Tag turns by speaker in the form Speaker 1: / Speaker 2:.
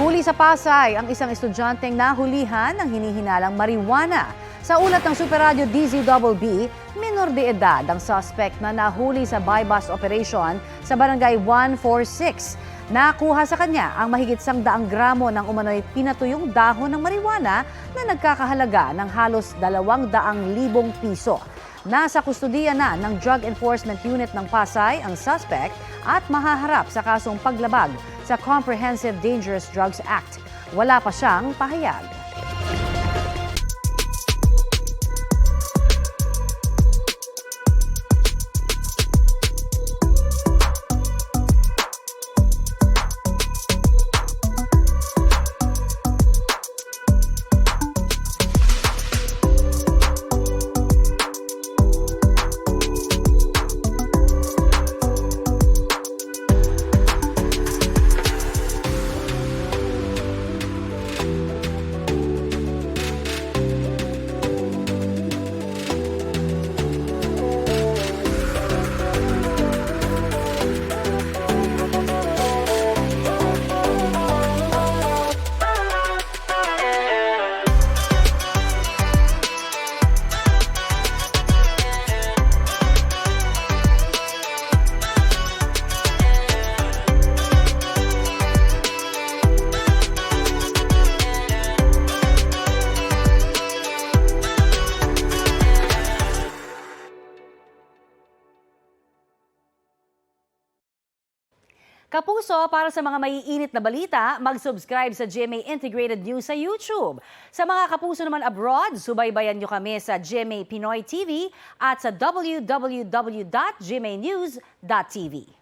Speaker 1: Huli sa Pasay ang isang estudyanteng nahulihan ng hinihinalang marijuana. Sa ulat ng Super Radio DZBB, minor de edad ang suspect na nahuli sa buy-bust operation sa barangay 146. Nakuha sa kanya ang mahigit 100 gramo ng umano'y pinatuyong dahon ng marijuana na nagkakahalaga ng halos 200,000 piso. Nasa kustudiya na ng Drug Enforcement Unit ng Pasay ang suspect at mahaharap sa kasong paglabag sa Comprehensive Dangerous Drugs Act. Wala pa siyang pahayag. Kapuso, para sa mga maiinit na balita, mag-subscribe sa GMA Integrated News sa YouTube. Sa mga kapuso naman abroad, subaybayan nyo kami sa GMA Pinoy TV at sa www.gmanews.tv.